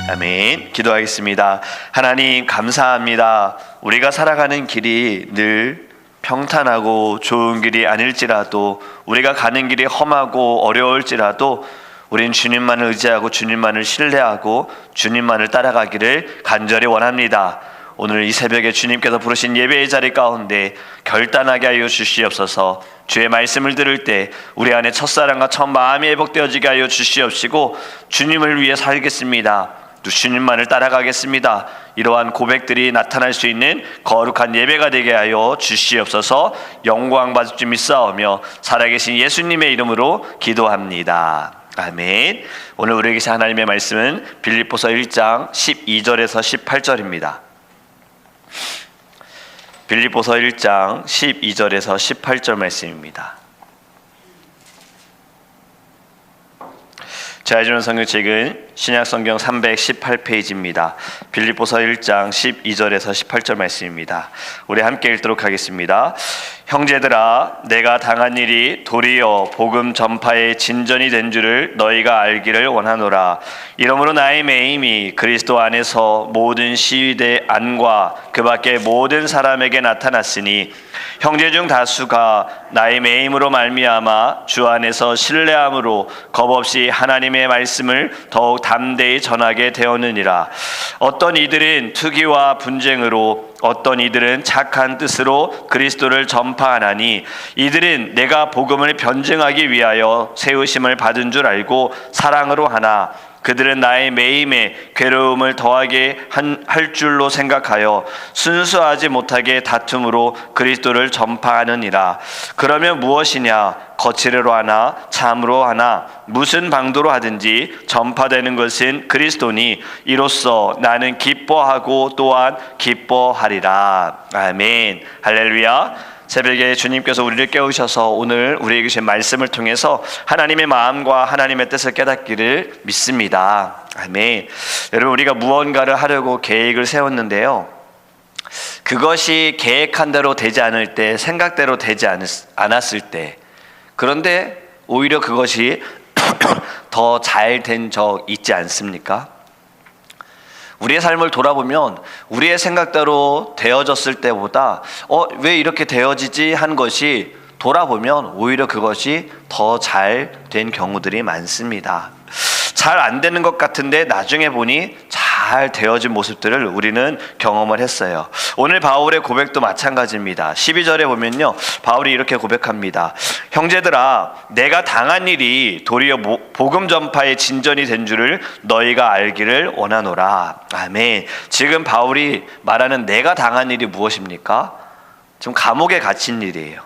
아멘. 기도하겠습니다. 하나님 감사합니다. 우리가 살아가는 길이 늘 평탄하고 좋은 길이 아닐지라도, 우리가 가는 길이 험하고 어려울지라도 우린 주님만을 의지하고 주님만을 신뢰하고 주님만을 따라가기를 간절히 원합니다. 오늘 이 새벽에 주님께서 부르신 예배의 자리 가운데 결단하게 하여 주시옵소서. 주의 말씀을 들을 때 우리 안에 첫사랑과 첫 마음이 회복되어지게 하여 주시옵시고, 주님을 위해 살겠습니다, 또 주님만을 따라가겠습니다, 이러한 고백들이 나타날 수 있는 거룩한 예배가 되게 하여 주시옵소서. 영광 받을 줄 믿사오며 살아계신 예수님의 이름으로 기도합니다. 아멘. 오늘 우리에게 주신 하나님의 말씀은 빌립보서 1장 12절에서 18절입니다. 빌립보서 1장 12절에서 18절 말씀입니다. 제가 주는 성경책은 신약성경 318페이지입니다. 빌립보서 1장 12절에서 18절 말씀입니다. 우리 함께 읽도록 하겠습니다. 형제들아, 내가 당한 일이 도리어 복음 전파의 진전이 된 줄을 너희가 알기를 원하노라. 이러므로 나의 매임이 그리스도 안에서 모든 시위대 안과 그 밖에 모든 사람에게 나타났으니, 형제 중 다수가 나의 매임으로 말미암아 주 안에서 신뢰함으로 겁없이 하나님의 말씀을 더욱 담대히 전하게 되었느니라. 어떤 이들은 투기와 분쟁으로, 어떤 이들은 착한 뜻으로 그리스도를 전파하나니, 이들은 내가 복음을 변증하기 위하여 세우심을 받은 줄 알고 사랑으로 하나, 그들은 나의 매임에 괴로움을 더하게 할 줄로 생각하여 순수하지 못하게 다툼으로 그리스도를 전파하느니라. 그러면 무엇이냐? 거칠어로 하나 참으로 하나 무슨 방도로 하든지 전파되는 것은 그리스도니, 이로써 나는 기뻐하고 또한 기뻐하리라. 아멘. 할렐루야. 새벽에 주님께서 우리를 깨우셔서 오늘 우리에게 주신 말씀을 통해서 하나님의 마음과 하나님의 뜻을 깨닫기를 믿습니다. 아멘. 여러분, 우리가 무언가를 하려고 계획을 세웠는데요, 그것이 계획한 대로 되지 않을 때, 생각대로 되지 않았을 때, 그런데 오히려 그것이 더 잘 된 적 있지 않습니까? 우리의 삶을 돌아보면 우리의 생각대로 되어졌을 때보다 왜 이렇게 되어지지 한 것이, 돌아보면 오히려 그것이 더 잘 된 경우들이 많습니다. 잘 안 되는 것 같은데 나중에 보니 잘 되어진 모습들을 우리는 경험을 했어요. 오늘 바울의 고백도 마찬가지입니다. 12절에 보면요, 바울이 이렇게 고백합니다. 형제들아, 내가 당한 일이 도리어 복음 전파의 진전이 된 줄을 너희가 알기를 원하노라. 아멘. 지금 바울이 말하는 내가 당한 일이 무엇입니까? 지금 감옥에 갇힌 일이에요.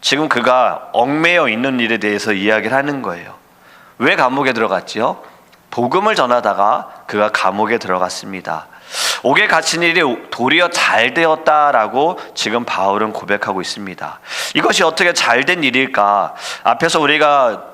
지금 그가 얽매여 있는 일에 대해서 이야기를 하는 거예요. 왜 감옥에 들어갔지요? 복음을 전하다가 그가 감옥에 들어갔습니다. 옥에 갇힌 일이 도리어 잘 되었다라고 지금 바울은 고백하고 있습니다. 이것이 어떻게 잘된 일일까? 앞에서 우리가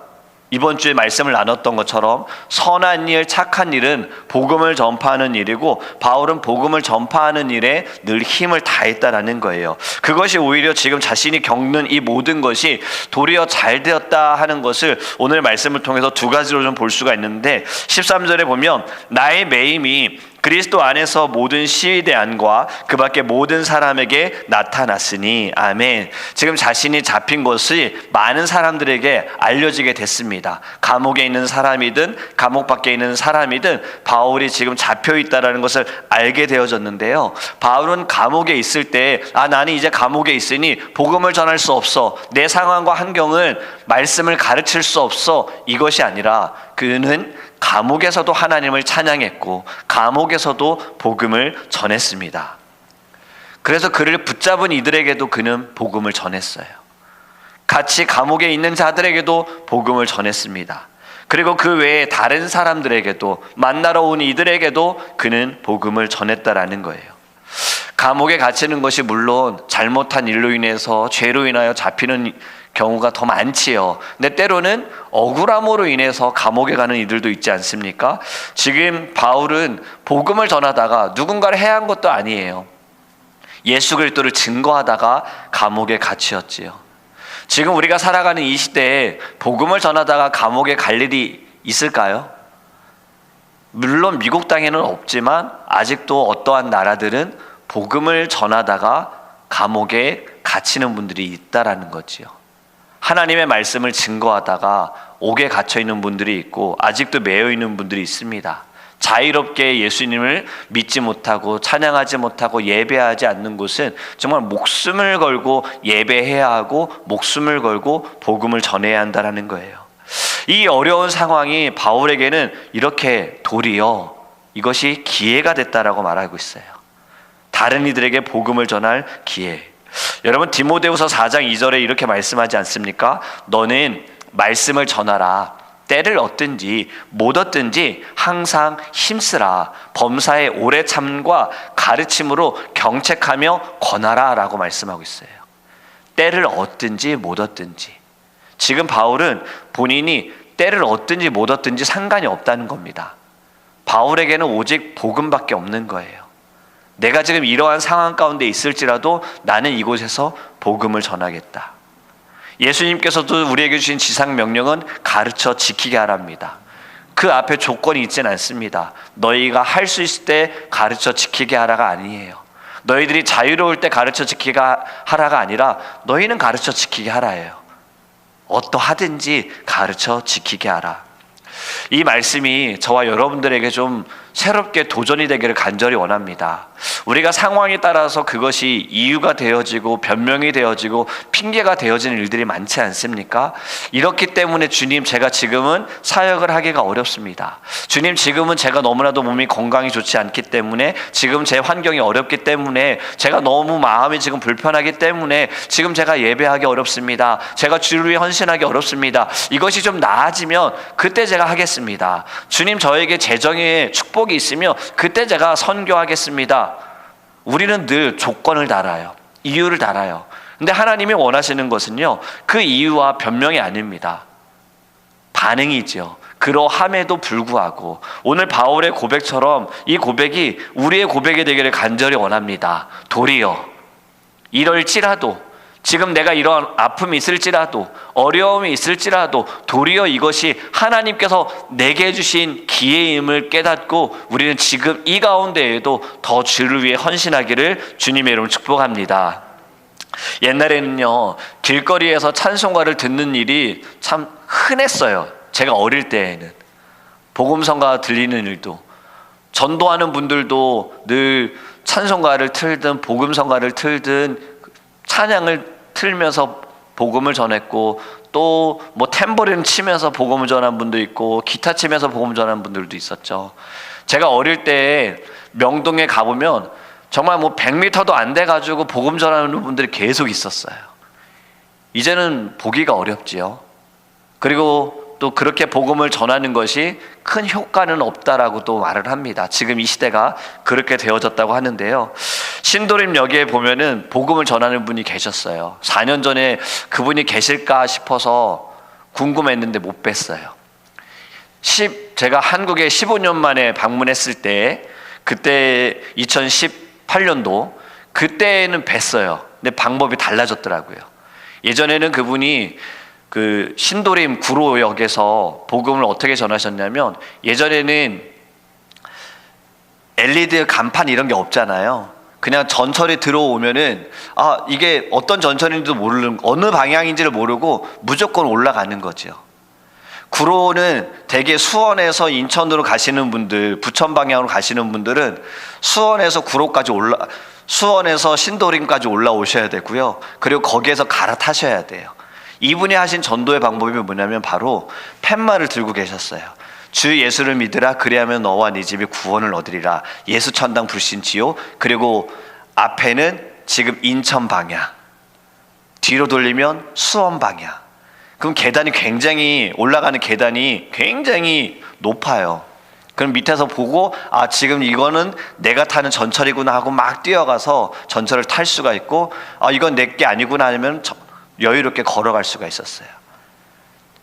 이번 주에 말씀을 나눴던 것처럼 선한 일, 착한 일은 복음을 전파하는 일이고, 바울은 복음을 전파하는 일에 늘 힘을 다했다라는 거예요. 그것이 오히려 지금 자신이 겪는 이 모든 것이 도리어 잘 되었다 하는 것을 오늘 말씀을 통해서 두 가지로 좀 볼 수가 있는데, 13절에 보면 나의 매임이 그리스도 안에서 모든 시위대 안과 그 밖에 모든 사람에게 나타났으니. 아멘. 지금 자신이 잡힌 것이 많은 사람들에게 알려지게 됐습니다. 감옥에 있는 사람이든 감옥 밖에 있는 사람이든 바울이 지금 잡혀 있다는 것을 알게 되어졌는데요, 바울은 감옥에 있을 때 나는 이제 감옥에 있으니 복음을 전할 수 없어, 내 상황과 환경은 말씀을 가르칠 수 없어, 이것이 아니라 그는 감옥에서도 하나님을 찬양했고 감옥에서도 복음을 전했습니다. 그래서 그를 붙잡은 이들에게도 그는 복음을 전했어요. 같이 감옥에 있는 자들에게도 복음을 전했습니다. 그리고 그 외에 다른 사람들에게도, 만나러 온 이들에게도 그는 복음을 전했다라는 거예요. 감옥에 갇히는 것이 물론 잘못한 일로 인해서, 죄로 인하여 잡히는 경우가 더 많지요. 근데 때로는 억울함으로 인해서 감옥에 가는 이들도 있지 않습니까? 지금 바울은 복음을 전하다가 누군가를 해한 것도 아니에요. 예수 그리스도를 증거하다가 감옥에 갇혔지요. 지금 우리가 살아가는 이 시대에 복음을 전하다가 감옥에 갈 일이 있을까요? 물론 미국 땅에는 없지만 아직도 어떠한 나라들은 복음을 전하다가 감옥에 갇히는 분들이 있다라는 거지요. 하나님의 말씀을 증거하다가 옥에 갇혀 있는 분들이 있고 아직도 매여 있는 분들이 있습니다. 자유롭게 예수님을 믿지 못하고 찬양하지 못하고 예배하지 않는 곳은 정말 목숨을 걸고 예배해야 하고 목숨을 걸고 복음을 전해야 한다는 거예요. 이 어려운 상황이 바울에게는 이렇게 도리어 이것이 기회가 됐다라고 말하고 있어요. 다른 이들에게 복음을 전할 기회. 여러분 디모데후서 4장 2절에 이렇게 말씀하지 않습니까? 너는 말씀을 전하라. 때를 얻든지 못 얻든지 항상 힘쓰라. 범사의 오래 참과 가르침으로 경책하며 권하라 라고 말씀하고 있어요. 때를 얻든지 못 얻든지. 지금 바울은 본인이 때를 얻든지 못 얻든지 상관이 없다는 겁니다. 바울에게는 오직 복음밖에 없는 거예요. 내가 지금 이러한 상황 가운데 있을지라도 나는 이곳에서 복음을 전하겠다. 예수님께서도 우리에게 주신 지상 명령은 가르쳐 지키게 하랍니다. 그 앞에 조건이 있진 않습니다. 너희가 할 수 있을 때 가르쳐 지키게 하라가 아니에요. 너희들이 자유로울 때 가르쳐 지키게 하라가 아니라 너희는 가르쳐 지키게 하라예요. 어떠하든지 가르쳐 지키게 하라. 이 말씀이 저와 여러분들에게 좀 새롭게 도전이 되기를 간절히 원합니다. 우리가 상황에 따라서 그것이 이유가 되어지고 변명이 되어지고 핑계가 되어지는 일들이 많지 않습니까? 이렇기 때문에 주님 제가 지금은 사역을 하기가 어렵습니다. 주님 지금은 제가 너무나도 몸이 건강이 좋지 않기 때문에 지금 제 환경이 어렵기 때문에 제가 너무 마음이 지금 불편하기 때문에 지금 제가 예배하기 어렵습니다. 제가 주를 위해 헌신하기 어렵습니다. 이것이 좀 나아지면 그때 제가 하겠습니다. 주님 저에게 재정의 축복이 있으며 그때 제가 선교하겠습니다. 우리는 늘 조건을 달아요. 이유를 달아요. 근데 하나님이 원하시는 것은요, 그 이유와 변명이 아닙니다. 반응이죠. 그러함에도 불구하고 오늘 바울의 고백처럼 이 고백이 우리의 고백이 되기를 간절히 원합니다. 도리어 이럴지라도 지금 내가 이런 아픔이 있을지라도 어려움이 있을지라도 도리어 이것이 하나님께서 내게 주신 기회임을 깨닫고 우리는 지금 이 가운데에도 더 주를 위해 헌신하기를 주님의 이름으로 축복합니다. 옛날에는요 길거리에서 찬송가를 듣는 일이 참 흔했어요. 제가 어릴 때에는 복음성가가 들리는 일도, 전도하는 분들도 늘 찬송가를 틀든 복음성가를 틀든 찬양을 틀면서 복음을 전했고, 또 뭐 탬버린 치면서 복음을 전한 분도 있고 기타 치면서 복음 전한 분들도 있었죠. 제가 어릴 때 명동에 가보면 정말 뭐 100m도 안 돼가지고 복음 전하는 분들이 계속 있었어요. 이제는 보기가 어렵지요. 그리고 또 그렇게 복음을 전하는 것이 큰 효과는 없다라고 또 말을 합니다. 지금 이 시대가 그렇게 되어졌다고 하는데요. 신도림역에 보면은 복음을 전하는 분이 계셨어요. 4년 전에 그분이 계실까 싶어서 궁금했는데 못 뵀어요. 제가 한국에 15년 만에 방문했을 때, 그때 2018년도 그때는 뵀어요. 근데 방법이 달라졌더라고요. 예전에는 그분이 그 신도림 구로역에서 복음을 어떻게 전하셨냐면, 예전에는 LED 간판 이런 게 없잖아요. 그냥 전철이 들어오면은 이게 어떤 전철인지도 모르는, 어느 방향인지를 모르고 무조건 올라가는 거죠. 구로는 대개 수원에서 인천으로 가시는 분들, 부천 방향으로 가시는 분들은 수원에서 구로까지 수원에서 신도림까지 올라오셔야 되고요. 그리고 거기에서 갈아타셔야 돼요. 이분이 하신 전도의 방법이 뭐냐면 바로 팻말을 들고 계셨어요. 주 예수를 믿으라, 그리하면 너와 네 집이 구원을 얻으리라. 예수 천당 불신지요. 그리고 앞에는 지금 인천 방향, 뒤로 돌리면 수원 방향. 그럼 계단이 굉장히, 올라가는 계단이 굉장히 높아요. 그럼 밑에서 보고 지금 이거는 내가 타는 전철이구나 하고 막 뛰어가서 전철을 탈 수가 있고, 이건 내게 아니구나 하면 여유롭게 걸어갈 수가 있었어요.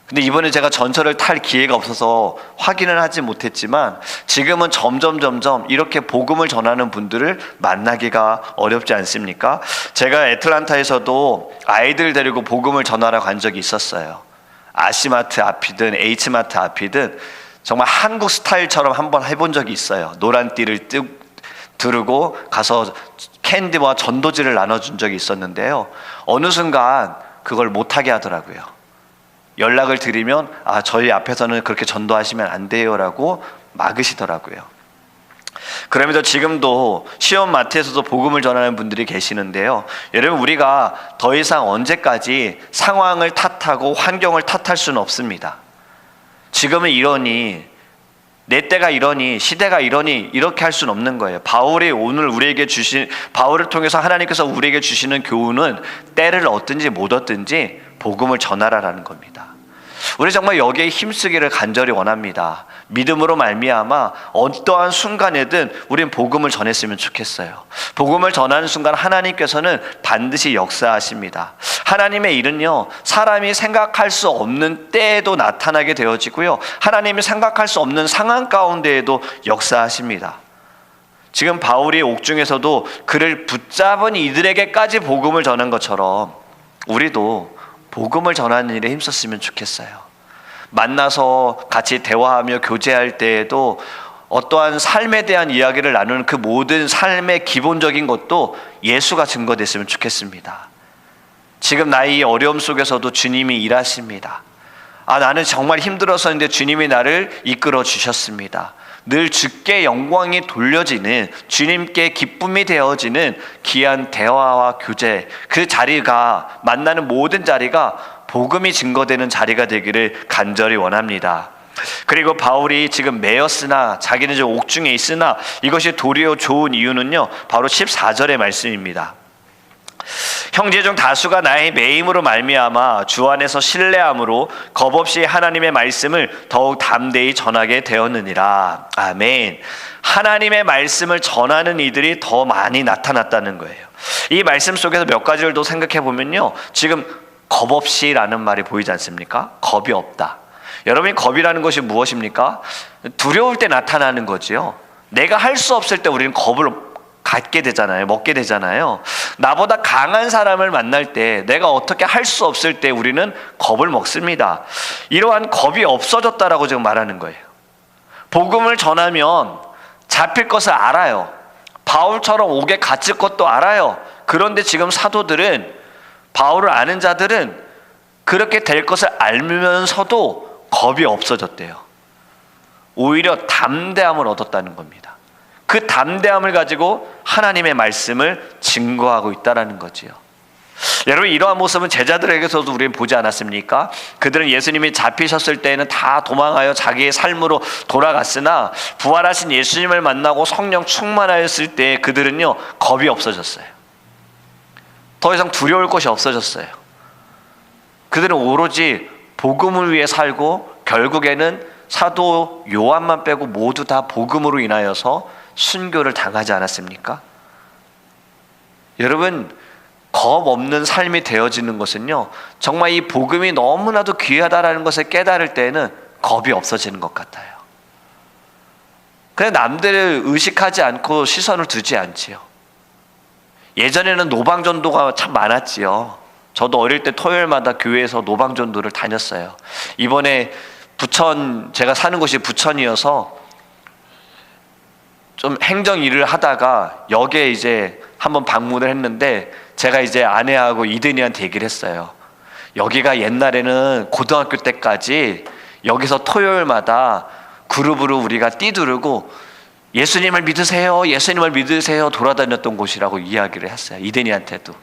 근데 이번에 제가 전철을 탈 기회가 없어서 확인을 하지 못했지만 지금은 점점 이렇게 복음을 전하는 분들을 만나기가 어렵지 않습니까? 제가 애틀란타에서도 아이들 데리고 복음을 전하러 간 적이 있었어요. 아시마트 앞이든 H마트 앞이든 정말 한국 스타일처럼 한번 해본 적이 있어요. 노란 띠를 두르고 가서 캔디와 전도지를 나눠준 적이 있었는데요. 어느 순간 그걸 못하게 하더라고요. 연락을 드리면 저희 앞에서는 그렇게 전도하시면 안 돼요라고 막으시더라고요. 그럼에도 지금도 시험 마트에서도 복음을 전하는 분들이 계시는데요. 여러분, 우리가 더 이상 언제까지 상황을 탓하고 환경을 탓할 수는 없습니다. 지금은 이러니, 내 때가 이러니, 시대가 이러니, 이렇게 할 수는 없는 거예요. 바울이 오늘 우리에게 바울을 통해서 하나님께서 우리에게 주시는 교훈은 때를 얻든지 못 얻든지 복음을 전하라라는 겁니다. 우리 정말 여기에 힘쓰기를 간절히 원합니다. 믿음으로 말미암아 어떠한 순간에든 우린 복음을 전했으면 좋겠어요. 복음을 전하는 순간 하나님께서는 반드시 역사하십니다. 하나님의 일은요, 사람이 생각할 수 없는 때에도 나타나게 되어지고요, 하나님이 생각할 수 없는 상황 가운데에도 역사하십니다. 지금 바울이 옥중에서도 그를 붙잡은 이들에게까지 복음을 전한 것처럼 우리도 복음을 전하는 일에 힘썼으면 좋겠어요. 만나서 같이 대화하며 교제할 때에도 어떠한 삶에 대한 이야기를 나누는 그 모든 삶의 기본적인 것도 예수가 증거됐으면 좋겠습니다. 지금 나의 어려움 속에서도 주님이 일하십니다. 나는 정말 힘들어서인데 주님이 나를 이끌어 주셨습니다. 늘 주께 영광이 돌려지는, 주님께 기쁨이 되어지는 귀한 대화와 교제, 그 자리가, 만나는 모든 자리가 복음이 증거되는 자리가 되기를 간절히 원합니다. 그리고 바울이 지금 매였으나, 자기는 좀 옥중에 있으나 이것이 도리어 좋은 이유는요, 바로 14절의 말씀입니다. 형제 중 다수가 나의 매임으로 말미암아 주 안에서 신뢰함으로 겁없이 하나님의 말씀을 더욱 담대히 전하게 되었느니라. 아멘. 하나님의 말씀을 전하는 이들이 더 많이 나타났다는 거예요. 이 말씀 속에서 몇 가지를 더 생각해 보면요, 지금 겁없이라는 말이 보이지 않습니까? 겁이 없다. 여러분이 겁이라는 것이 무엇입니까? 두려울 때 나타나는 거지요. 내가 할 수 없을 때 우리는 겁을 갖게 되잖아요. 먹게 되잖아요. 나보다 강한 사람을 만날 때, 내가 어떻게 할 수 없을 때 우리는 겁을 먹습니다. 이러한 겁이 없어졌다라고 지금 말하는 거예요. 복음을 전하면 잡힐 것을 알아요. 바울처럼 옥에 갇힐 것도 알아요. 그런데 지금 사도들은, 바울을 아는 자들은 그렇게 될 것을 알면서도 겁이 없어졌대요. 오히려 담대함을 얻었다는 겁니다. 그 담대함을 가지고 하나님의 말씀을 증거하고 있다는 거지요. 여러분, 이러한 모습은 제자들에게서도 우리는 보지 않았습니까? 그들은 예수님이 잡히셨을 때에는 다 도망하여 자기의 삶으로 돌아갔으나 부활하신 예수님을 만나고 성령 충만하였을 때 그들은요, 겁이 없어졌어요. 더 이상 두려울 것이 없어졌어요. 그들은 오로지 복음을 위해 살고, 결국에는 사도 요한만 빼고 모두 다 복음으로 인하여서 순교를 당하지 않았습니까? 여러분, 겁 없는 삶이 되어지는 것은요, 정말 이 복음이 너무나도 귀하다라는 것을 깨달을 때에는 겁이 없어지는 것 같아요. 그냥 남들을 의식하지 않고 시선을 두지 않지요. 예전에는 노방전도가 참 많았지요. 저도 어릴 때 토요일마다 교회에서 노방전도를 다녔어요. 이번에 제가 사는 곳이 부천이어서 좀 행정 일을 하다가 역에 이제 한번 방문을 했는데, 제가 이제 아내하고 이든이한테 얘기를 했어요. 여기가 옛날에는 고등학교 때까지 여기서 토요일마다 그룹으로 우리가 띠두르고 예수님을 믿으세요, 예수님을 믿으세요 돌아다녔던 곳이라고 이야기를 했어요. 이든이한테도.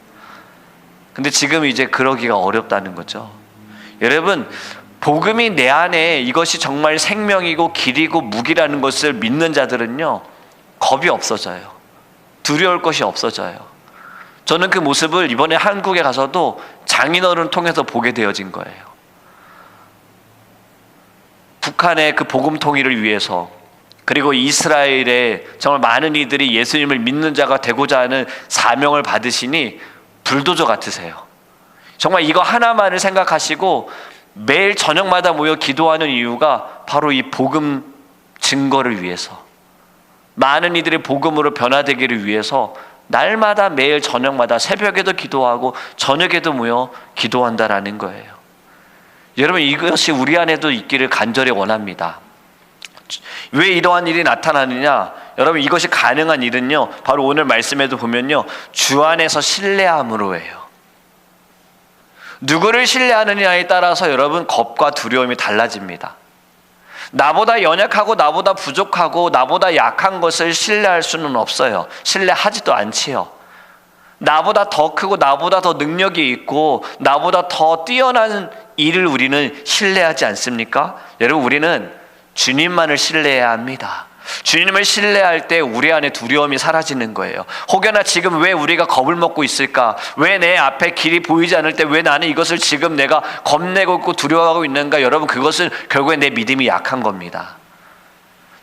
근데 지금 이제 그러기가 어렵다는 거죠. 여러분, 복음이 내 안에 이것이 정말 생명이고 길이고 무기라는 것을 믿는 자들은요, 겁이 없어져요. 두려울 것이 없어져요. 저는 그 모습을 이번에 한국에 가서도 장인어른을 통해서 보게 되어진 거예요. 북한의 그 복음 통일을 위해서, 그리고 이스라엘에 정말 많은 이들이 예수님을 믿는 자가 되고자 하는 사명을 받으시니 불도저 같으세요. 정말 이거 하나만을 생각하시고 매일 저녁마다 모여 기도하는 이유가 바로 이 복음 증거를 위해서, 많은 이들의 복음으로 변화되기를 위해서 날마다 매일 저녁마다 새벽에도 기도하고 저녁에도 모여 기도한다라는 거예요. 여러분, 이것이 우리 안에도 있기를 간절히 원합니다. 왜 이러한 일이 나타나느냐? 여러분, 이것이 가능한 일은요, 바로 오늘 말씀에도 보면요, 주 안에서 신뢰함으로예요. 누구를 신뢰하느냐에 따라서 여러분 겁과 두려움이 달라집니다. 나보다 연약하고 나보다 부족하고 나보다 약한 것을 신뢰할 수는 없어요. 신뢰하지도 않지요. 나보다 더 크고 나보다 더 능력이 있고 나보다 더 뛰어난 일을 우리는 신뢰하지 않습니까? 여러분, 우리는 주님만을 신뢰해야 합니다. 주님을 신뢰할 때 우리 안에 두려움이 사라지는 거예요. 혹여나 지금 왜 우리가 겁을 먹고 있을까? 왜 내 앞에 길이 보이지 않을 때 왜 나는 이것을 지금 내가 겁내고 있고 두려워하고 있는가? 여러분, 그것은 결국에 내 믿음이 약한 겁니다.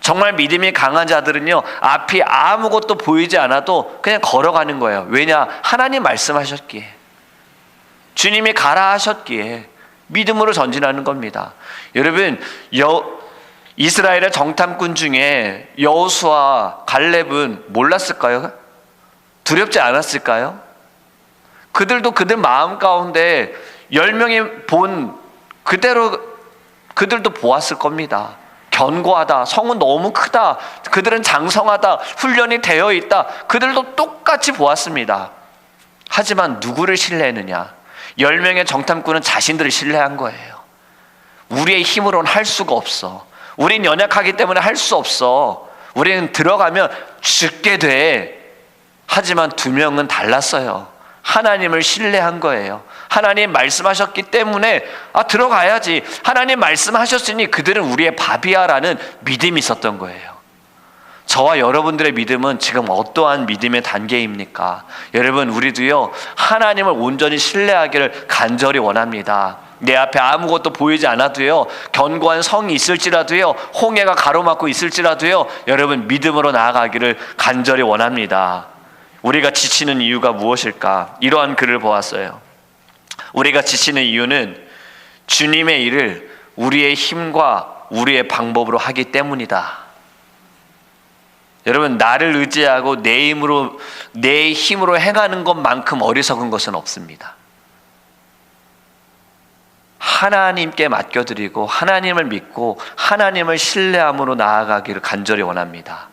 정말 믿음이 강한 자들은요, 앞이 아무것도 보이지 않아도 그냥 걸어가는 거예요. 왜냐? 하나님 말씀하셨기에, 주님이 가라 하셨기에 믿음으로 전진하는 겁니다. 여러분, 이스라엘의 정탐꾼 중에 여호수아, 갈렙은 몰랐을까요? 두렵지 않았을까요? 그들도 그들 마음 가운데 10명이 본 그대로 그들도 보았을 겁니다. 견고하다, 성은 너무 크다, 그들은 장성하다, 훈련이 되어 있다, 그들도 똑같이 보았습니다. 하지만 누구를 신뢰했느냐? 10명의 정탐꾼은 자신들을 신뢰한 거예요. 우리의 힘으로는 할 수가 없어. 우린 연약하기 때문에 할 수 없어. 우리는 들어가면 죽게 돼. 하지만 2명은 달랐어요. 하나님을 신뢰한 거예요. 하나님 말씀하셨기 때문에 들어가야지. 하나님 말씀하셨으니 그들은 우리의 밥이야라는 믿음이 있었던 거예요. 저와 여러분들의 믿음은 지금 어떠한 믿음의 단계입니까? 여러분, 우리도요, 하나님을 온전히 신뢰하기를 간절히 원합니다. 내 앞에 아무것도 보이지 않아도요, 견고한 성이 있을지라도요, 홍해가 가로막고 있을지라도요, 여러분 믿음으로 나아가기를 간절히 원합니다. 우리가 지치는 이유가 무엇일까? 이러한 글을 보았어요. 우리가 지치는 이유는 주님의 일을 우리의 힘과 우리의 방법으로 하기 때문이다. 여러분, 나를 의지하고 내 힘으로 행하는 것만큼 어리석은 것은 없습니다. 하나님께 맡겨드리고 하나님을 믿고 하나님을 신뢰함으로 나아가기를 간절히 원합니다.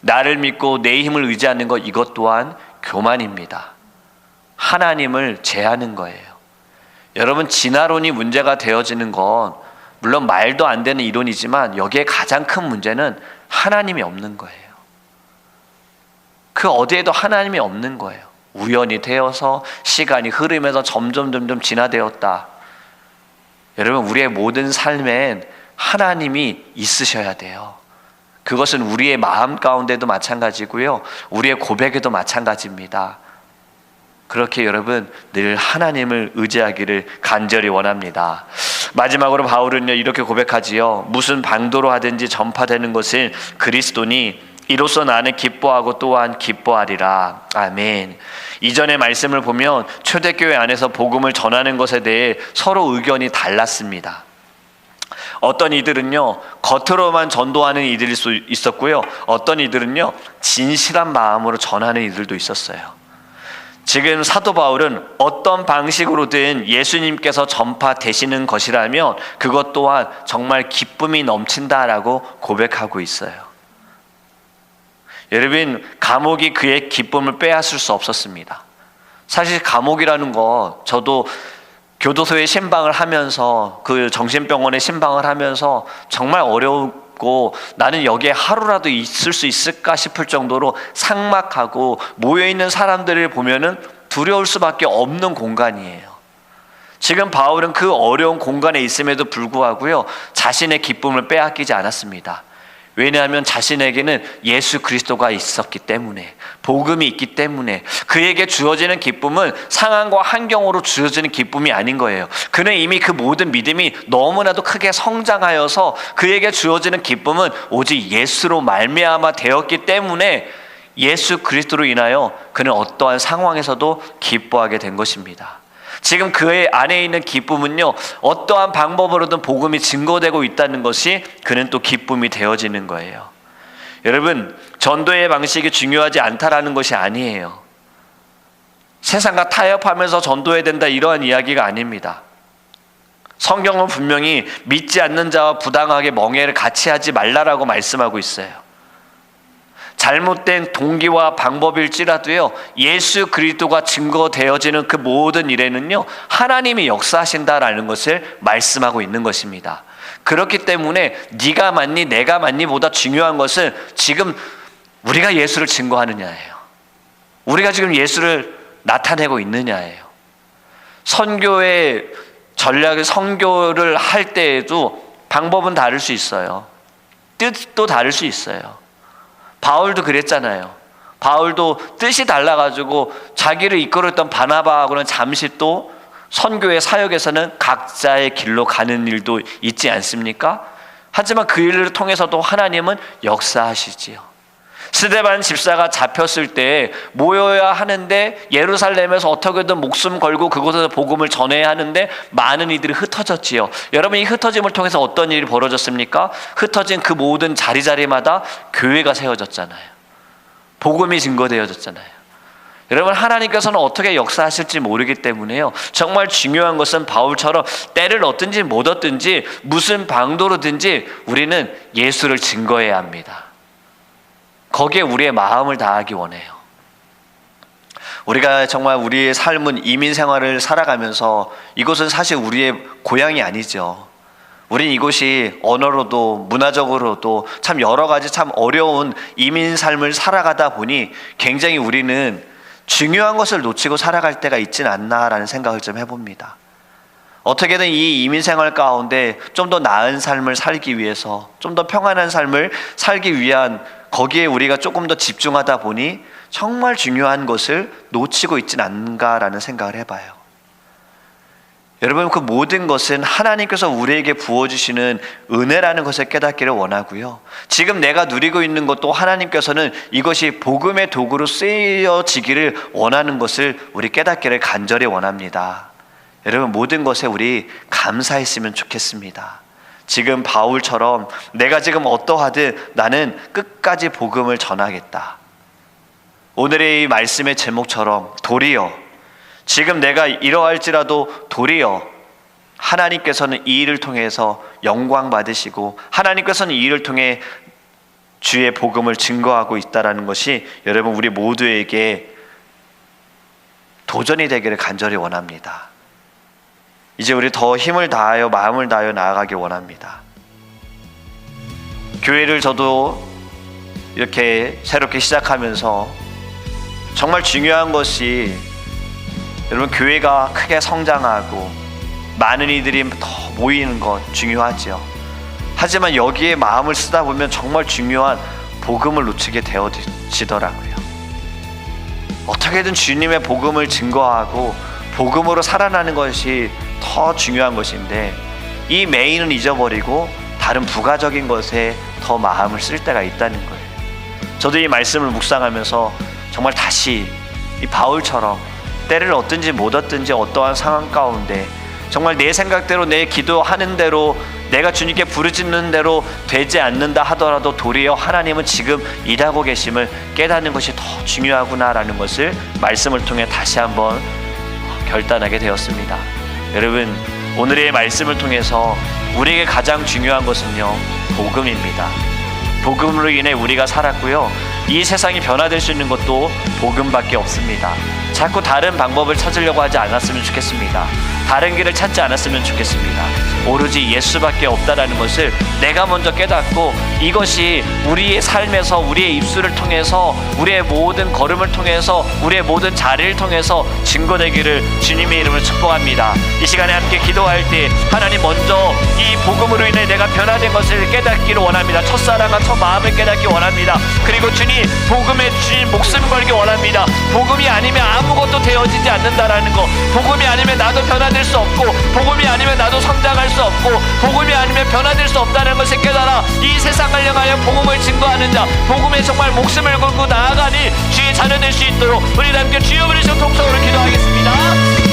나를 믿고 내 힘을 의지하는 것, 이것 또한 교만입니다. 하나님을 제하는 거예요. 여러분, 진화론이 문제가 되어지는 건 물론 말도 안 되는 이론이지만 여기에 가장 큰 문제는 하나님이 없는 거예요. 그 어디에도 하나님이 없는 거예요. 우연이 되어서 시간이 흐르면서 점점 진화되었다. 여러분, 우리의 모든 삶엔 하나님이 있으셔야 돼요. 그것은 우리의 마음 가운데도 마찬가지고요, 우리의 고백에도 마찬가지입니다. 그렇게 여러분 늘 하나님을 의지하기를 간절히 원합니다. 마지막으로 바울은요, 이렇게 고백하지요. 무슨 방도로 하든지 전파되는 것은 그리스도니 이로써 나는 기뻐하고 또한 기뻐하리라. 아멘. 이전의 말씀을 보면 초대교회 안에서 복음을 전하는 것에 대해 서로 의견이 달랐습니다. 어떤 이들은요, 겉으로만 전도하는 이들일 수 있었고요, 어떤 이들은요, 진실한 마음으로 전하는 이들도 있었어요. 지금 사도 바울은 어떤 방식으로든 예수님께서 전파되시는 것이라면 그것 또한 정말 기쁨이 넘친다라고 고백하고 있어요. 여러분, 감옥이 그의 기쁨을 빼앗을 수 없었습니다. 사실 감옥이라는 거, 저도 교도소에 신방을 하면서, 그 정신병원에 신방을 하면서 정말 어렵고 나는 여기에 하루라도 있을 수 있을까 싶을 정도로 삭막하고 모여있는 사람들을 보면은 두려울 수밖에 없는 공간이에요. 지금 바울은 그 어려운 공간에 있음에도 불구하고요, 자신의 기쁨을 빼앗기지 않았습니다. 왜냐하면 자신에게는 예수 그리스도가 있었기 때문에, 복음이 있기 때문에 그에게 주어지는 기쁨은 상황과 환경으로 주어지는 기쁨이 아닌 거예요. 그는 이미 그 모든 믿음이 너무나도 크게 성장하여서 그에게 주어지는 기쁨은 오직 예수로 말미암아 되었기 때문에 예수 그리스도로 인하여 그는 어떠한 상황에서도 기뻐하게 된 것입니다. 지금 그의 안에 있는 기쁨은요, 어떠한 방법으로든 복음이 증거되고 있다는 것이 그는 또 기쁨이 되어지는 거예요. 여러분, 전도의 방식이 중요하지 않다라는 것이 아니에요. 세상과 타협하면서 전도해야 된다, 이러한 이야기가 아닙니다. 성경은 분명히 믿지 않는 자와 부당하게 멍해를 같이 하지 말라라고 말씀하고 있어요. 잘못된 동기와 방법일지라도요, 예수 그리스도가 증거되어지는 그 모든 일에는요, 하나님이 역사하신다라는 것을 말씀하고 있는 것입니다. 그렇기 때문에 네가 맞니 내가 맞니 보다 중요한 것은 지금 우리가 예수를 증거하느냐예요. 우리가 지금 예수를 나타내고 있느냐예요. 선교의 전략을, 선교를 할 때에도 방법은 다를 수 있어요. 뜻도 다를 수 있어요. 바울도 그랬잖아요. 바울도 뜻이 달라가지고 자기를 이끌었던 바나바하고는 잠시 또 선교의 사역에서는 각자의 길로 가는 일도 있지 않습니까? 하지만 그 일을 통해서도 하나님은 역사하시지요. 스데반 집사가 잡혔을 때 모여야 하는데 예루살렘에서 어떻게든 목숨 걸고 그곳에서 복음을 전해야 하는데 많은 이들이 흩어졌지요. 여러분, 이 흩어짐을 통해서 어떤 일이 벌어졌습니까? 흩어진 그 모든 자리자리마다 교회가 세워졌잖아요. 복음이 증거되어졌잖아요. 여러분, 하나님께서는 어떻게 역사하실지 모르기 때문에요, 정말 중요한 것은 바울처럼 때를 얻든지 못 얻든지 무슨 방도로든지 우리는 예수를 증거해야 합니다. 거기에 우리의 마음을 다하기 원해요. 우리가 정말 우리의 삶은 이민 생활을 살아가면서 이곳은 사실 우리의 고향이 아니죠. 우린 이곳이 언어로도 문화적으로도 참 여러 가지 참 어려운 이민 삶을 살아가다 보니 굉장히 우리는 중요한 것을 놓치고 살아갈 때가 있진 않나라는 생각을 좀 해봅니다. 어떻게든 이 이민 생활 가운데 좀 더 나은 삶을 살기 위해서, 좀 더 평안한 삶을 살기 위한 거기에 우리가 조금 더 집중하다 보니 정말 중요한 것을 놓치고 있진 않은가라는 생각을 해봐요. 여러분, 그 모든 것은 하나님께서 우리에게 부어주시는 은혜라는 것을 깨닫기를 원하고요, 지금 내가 누리고 있는 것도 하나님께서는 이것이 복음의 도구로 쓰여지기를 원하는 것을 우리 깨닫기를 간절히 원합니다. 여러분, 모든 것에 우리 감사했으면 좋겠습니다. 지금 바울처럼 내가 지금 어떠하든 나는 끝까지 복음을 전하겠다. 오늘의 이 말씀의 제목처럼 도리어, 지금 내가 이러할지라도 도리어 하나님께서는 이 일을 통해서 영광 받으시고 하나님께서는 이 일을 통해 주의 복음을 증거하고 있다는 것이 여러분, 우리 모두에게 도전이 되기를 간절히 원합니다. 이제 우리 더 힘을 다하여 마음을 다하여 나아가길 원합니다. 교회를 저도 이렇게 새롭게 시작하면서 정말 중요한 것이, 여러분, 교회가 크게 성장하고 많은 이들이 더 모이는 것 중요하죠. 하지만 여기에 마음을 쓰다 보면 정말 중요한 복음을 놓치게 되어지더라고요. 어떻게든 주님의 복음을 증거하고 복음으로 살아나는 것이 더 중요한 것인데 이 메인은 잊어버리고 다른 부가적인 것에 더 마음을 쓸 때가 있다는 거예요. 저도 이 말씀을 묵상하면서 정말 다시 이 바울처럼 때를 얻든지 못 얻든지 어떠한 상황 가운데 정말 내 생각대로, 내 기도하는 대로, 내가 주님께 부르짖는 대로 되지 않는다 하더라도 도리어 하나님은 지금 일하고 계심을 깨닫는 것이 더 중요하구나라는 것을 말씀을 통해 다시 한번 결단하게 되었습니다. 여러분, 오늘의 말씀을 통해서 우리에게 가장 중요한 것은요, 복음입니다. 복음으로 인해 우리가 살았고요, 이 세상이 변화될 수 있는 것도 복음밖에 없습니다. 자꾸 다른 방법을 찾으려고 하지 않았으면 좋겠습니다. 다른 길을 찾지 않았으면 좋겠습니다. 오로지 예수밖에 없다라는 것을 내가 먼저 깨닫고 이것이 우리의 삶에서, 우리의 입술을 통해서, 우리의 모든 걸음을 통해서, 우리의 모든 자리를 통해서 증거되기를 주님의 이름으로 축복합니다. 이 시간에 함께 기도할 때 하나님, 먼저 이 복음으로 인해 내가 변화된 것을 깨닫기를 원합니다. 첫사랑과 첫 마음을 깨닫기 원합니다. 그리고 주님, 복음에 주님 목숨 걸기 원합니다. 복음이 아니면 아무것도 되어지지 않는다라는 거, 복음이 아니면 나도 변화될 수 없고, 복음이 아니면 나도 성장할 수 없고, 복음이 아니면 변화될 수 없다는 것을 깨달아 이 세상을 향하여 복음을 증거하는 자, 복음에 정말 목숨을 걸고 나아가니 주의 자녀 될 수 있도록 우리 함께 주여 부르시고 통성으로 기도하겠습니다.